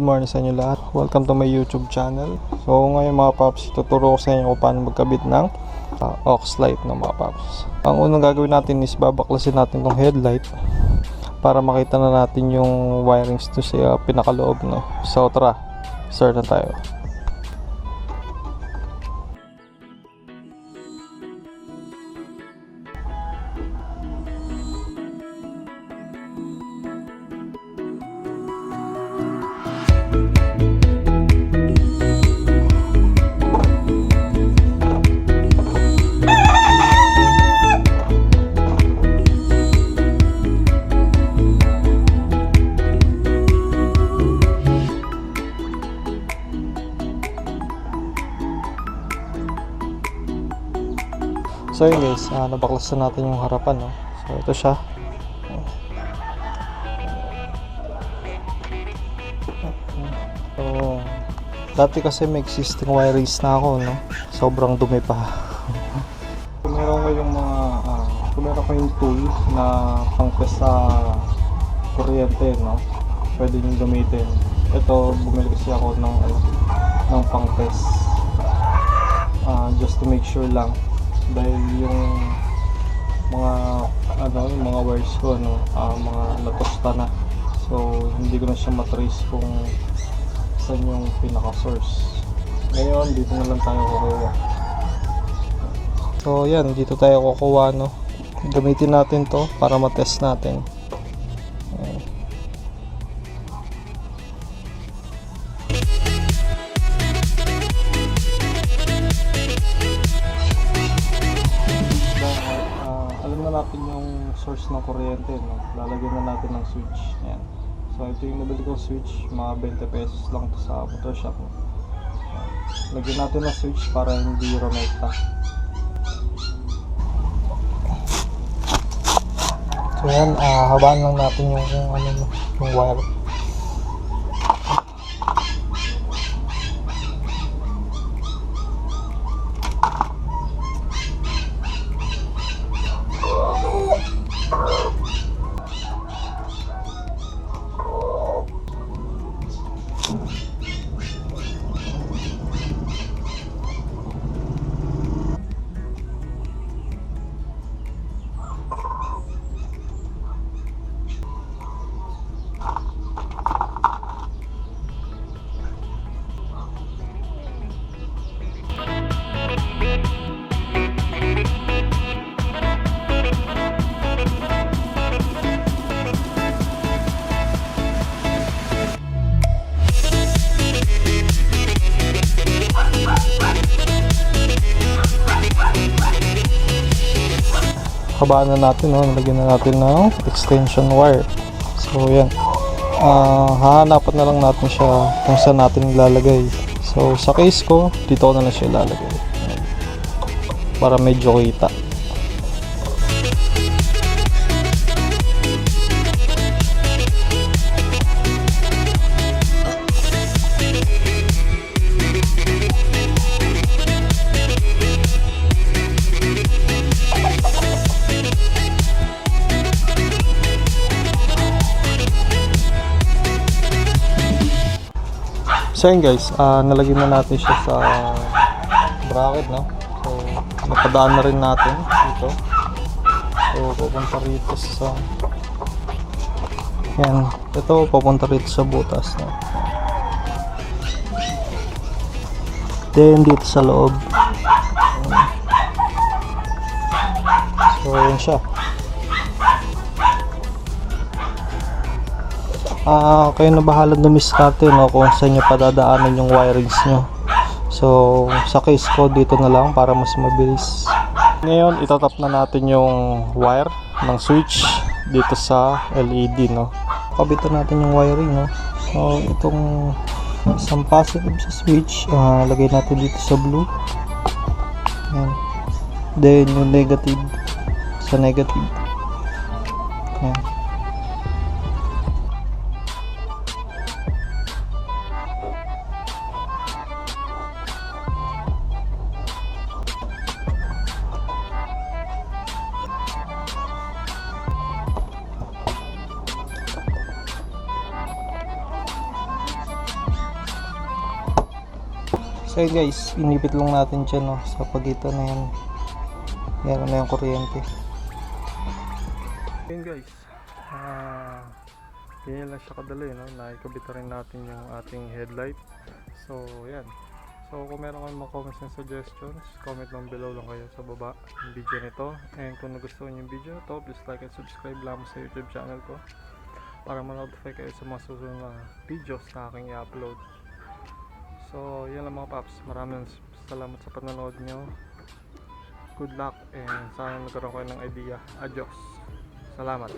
morning sa inyo lahat. Welcome to my YouTube channel. So ngayon mga paps, tuturo ko sa inyo kung paano magkabit ng aux light ng mga paps. Ang unang gagawin natin is babaklasin natin tong headlight para makita na natin yung wirings to sa pinakaloob, no? So tara, start na tayo. So yun guys, nabaklas na natin yung harapan, no? So ito siya. So dati kasi may existing wirings na ako, no? Sobrang dumi pa. Meron kayong tool na pang-test sa kuryente, no? Pwede nyo gamitin. Ito, bumili kasi ako ng pang-test, just to make sure lang, dahil yung mga wires ko, mga natusta na, so hindi ko na siya matrace kung saan yung pinaka source. Ngayon dito na lang tayo kukuha. So yan, dito tayo kukuha, no? Gamitin natin to para matest natin. Ayan. Natin yung source ng kuryente, no? Lalagyan na natin ng switch. Ayan. So ito yung nabili kong switch, mga 20 pesos lang to sa motor shop, no? Lagyan natin ng switch para hindi rumekta. So yan, habaan lang natin yung wire. Habaan na natin, no? Nalagyan na natin ng extension wire. So yan, hahanapan na lang natin siya kung saan natin ilalagay. So sa case ko, dito ko na lang siya ilalagay para medyo kita. So yun guys, nalagyan na natin siya sa bracket, no? So napadaan na rin natin dito. So pupunta rito sa yan, ito pupunta rito sa butas, no? Then dito sa loob. So yun siya. Kayo na bahala dumiskarte, no, kung saan nyo padadaanan yung wirings nyo. So sa case ko, dito na lang para mas mabilis. Ngayon itatap na natin yung wire ng switch dito sa LED, no. Kabitan natin yung wiring, no. So itong isang positive sa switch, lagay natin dito sa blue. Ayan. Then yung negative sa negative. Ayan. So yun guys, inipit lang natin siya no, sa pagitan na yan. Meron na yung kuryente. Yun guys, ganyan lang siya kadali no, nakikabit rin natin yung ating headlight. So yan. So kung meron kayong mga comments and suggestions, comment down below lang kayo sa baba ng video nito. And kung nagustuhan yung video na to, please like and subscribe lang sa YouTube channel ko para ma-notify kayo sa mga susunod na videos na aking i-upload. So yan lang mga paps, maraming salamat sa panonood nyo. Good luck and sana nagkaroon kayo ng idea. Adios. Salamat.